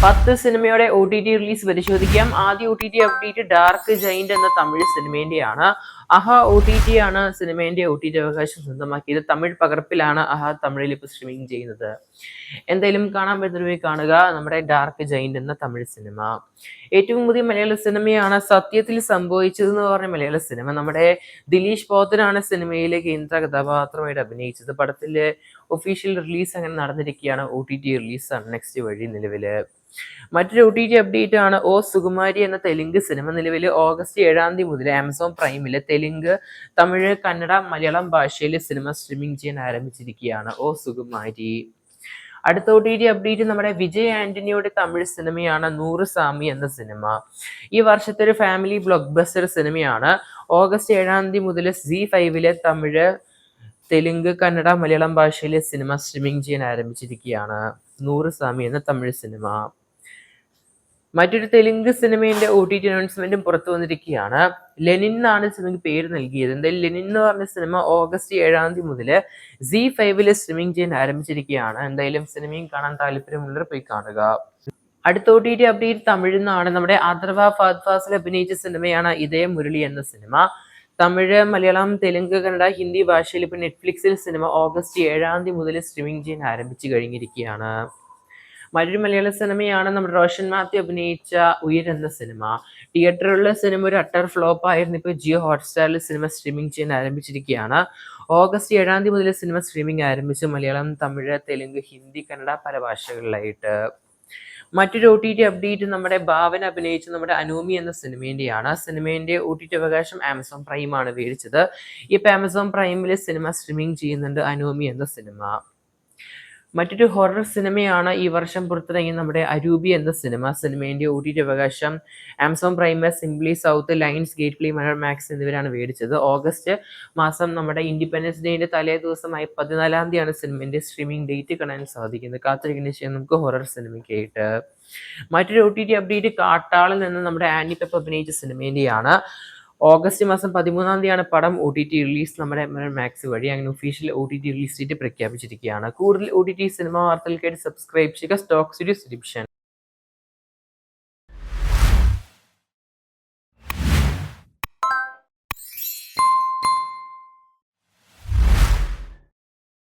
10 സിനിമയുടെ OTT release പരിശോധിക്കാം. ആദ്യ OTT അപ്ഡേറ്റ് ഡാർക്ക് ജൈന്റ് എന്ന തമിഴ് സിനിമേന്റെയാണ്. അഹ OTT ആണ് സിനിമേന്റെ OTT അവകാശം സ്വന്തമാക്കിയത്. തമിഴ് പകർപ്പിലാണ് അഹ തമിഴിൽ ഇപ്പോൾ സ്ട്രീമിംഗ് ചെയ്യുന്നത്. എന്തായാലും കാണാൻ പറ്റുന്നവരെ കാണുക. നമ്മുടെ ഡാർക്ക് ജൈന്റ് എന്ന തമിഴ് സിനിമ. ഏറ്റവും പുതിയ മലയാള സിനിമയാണ് സത്യത്തിൽ സംഭവിച്ചത് എന്ന് പറഞ്ഞ മലയാള സിനിമ. നമ്മുടെ ദിലീഷ് പോത്തനാണ് സിനിമയിലെ കേന്ദ്ര കഥാപാത്രമായിട്ട് അഭിനയിച്ചത്. പടത്തിലെ ഒഫീഷ്യൽ റിലീസ് അങ്ങനെ നടന്നിരിക്കുകയാണ്. OTT റിലീസാണ് നെക്സ്റ്റ് വഴി നിലവില്. മറ്റൊരു OTT അപ്ഡേറ്റ് ആണ് ഓ സുകുമാരി എന്ന തെലുങ്ക് സിനിമ. നിലവിൽ ഓഗസ്റ്റ് 7 മുതൽ ആമസോൺ പ്രൈമില് തെലുങ്ക്, തമിഴ്, കന്നഡ, മലയാളം ഭാഷയിൽ സിനിമ സ്ട്രീമിംഗ് ചെയ്യാൻ ആരംഭിച്ചിരിക്കുകയാണ്. ഓ സുകുമാരി. അടുത്ത OTT അപ്ഡേറ്റ് നമ്മുടെ വിജയ് ആന്റണിയുടെ തമിഴ് സിനിമയാണ് 100 സാമി എന്ന സിനിമ. ഈ വർഷത്തെ ഒരു ഫാമിലി ബ്ലോക്ക് ബസ്റ്റർ സിനിമയാണ്. ഓഗസ്റ്റ് 7 മുതൽ ZEE5 തമിഴ്, തെലുങ്ക്, കന്നഡ, മലയാളം ഭാഷയിലെ സിനിമ സ്ട്രീമിംഗ് ചെയ്യാൻ ആരംഭിച്ചിരിക്കുകയാണ്. 100 സാമി എന്ന തമിഴ് സിനിമ. മറ്റൊരു തെലുങ്ക് സിനിമയുടെ OTT അനൗൺസ്മെന്റും പുറത്തു വന്നിരിക്കുകയാണ്. ലെനിൻ എന്നാണ് സിനിമയ്ക്ക് പേര് നൽകിയത്. എന്തായാലും ലെനിൻ എന്ന് പറഞ്ഞ സിനിമ ഓഗസ്റ്റ് 7 മുതൽ ZEE5 സ്ട്രീമിംഗ് ചെയ്യാൻ ആരംഭിച്ചിരിക്കുകയാണ്. എന്തായാലും സിനിമയും കാണാൻ താല്പര്യമുള്ളവർ പോയി കാണുക. അടുത്ത OTT അപ്ഡേറ്റ് തമിഴിൽ നിന്നാണ്. നമ്മുടെ അഥർവ ഫഹദ് ഫാസിൽ അഭിനയിച്ച സിനിമയാണ് ഇതേ മുരളി എന്ന സിനിമ. തമിഴ്, മലയാളം, തെലുങ്ക്, കന്നഡ, ഹിന്ദി ഭാഷയിൽ ഇപ്പോൾ നെറ്റ്ഫ്ലിക്സിൽ സിനിമ ഓഗസ്റ്റ് 7 മുതൽ സ്ട്രീമിംഗ് ചെയ്യാൻ ആരംഭിച്ചു കഴിഞ്ഞിരിക്കുകയാണ്. മറ്റൊരു മലയാള സിനിമയാണ് നമ്മുടെ റോഷൻ മാത്യു അഭിനയിച്ച ഉയർ എന്ന സിനിമ. തിയേറ്ററിലുള്ള സിനിമ ഒരു അട്ടർ ഫ്ലോപ്പ് ആയിരുന്നു. ഇപ്പോൾ ജിയോ ഹോട്ട്സ്റ്റാറിൽ സിനിമ സ്ട്രീമിംഗ് ചെയ്യാൻ ആരംഭിച്ചിരിക്കുകയാണ്. ഓഗസ്റ്റ് 7 മുതൽ സിനിമ സ്ട്രീമിംഗ് ആരംഭിച്ചു. മലയാളം, തമിഴ്, തെലുങ്ക്, ഹിന്ദി, കന്നഡ പല ഭാഷകളിലായിട്ട്. മറ്റൊരു OTT അപ്ഡേറ്റ് നമ്മുടെ ഭാവന അഭിനയിച്ച നമ്മുടെ അനൂമി എന്ന സിനിമേന്റെയാണ്. സിനിമേന്റെ OTT അവകാശം ആമസോൺ പ്രൈമാണ് മേടിച്ചത്. ഇപ്പൊ ആമസോൺ പ്രൈമിൽ സിനിമ സ്ട്രീമിംഗ് ചെയ്യുന്നുണ്ട് അനൂമി എന്ന സിനിമ. മറ്റൊരു ഹൊറർ സിനിമയാണ് ഈ വർഷം പുറത്തിറങ്ങിയ നമ്മുടെ അരൂപി എന്ന സിനിമ. സിനിമേന്റെ OTT അവകാശം Amazon prime, simply south, lions gate play, Manorama max എന്നിവരാണ് മേടിച്ചത്. ഓഗസ്റ്റ് മാസം നമ്മുടെ ഇൻഡിപെൻഡൻസ് ഡേയുടെ തലേ ദിവസമായ 14 സിനിമേന്റെ സ്ട്രീമിംഗ് ഡേറ്റ് കാണാൻ സാധിക്കുന്നത്. കാത്തിരിക്കുന്ന ശേഷം നമുക്ക് ഹൊറർ സിനിമയ്ക്കായിട്ട്. മറ്റൊരു OTT അപ്ഡേറ്റ് കാട്ടാളൻ എന്ന നമ്മുടെ ആനി പെപ്പ് അഭിനയിച്ച സിനിമേന്റെയാണ്. ഓഗസ്റ്റ് മാസം 13 പടം OTT റിലീസ് നമ്മുടെ മാക്സ് വഴി. അങ്ങനെ ഒഫീഷ്യൽ OTT റിലീസ് ഡേറ്റ് പ്രഖ്യാപിച്ചിരിക്കുകയാണ്. കൂടുതൽ OTT സിനിമ വാർത്തകൾക്കായിട്ട് സബ്സ്ക്രൈബ് ചെയ്യുക സ്റ്റോക്ക് സ്റ്റുഡിയോസ് ഡിവിഷൻ.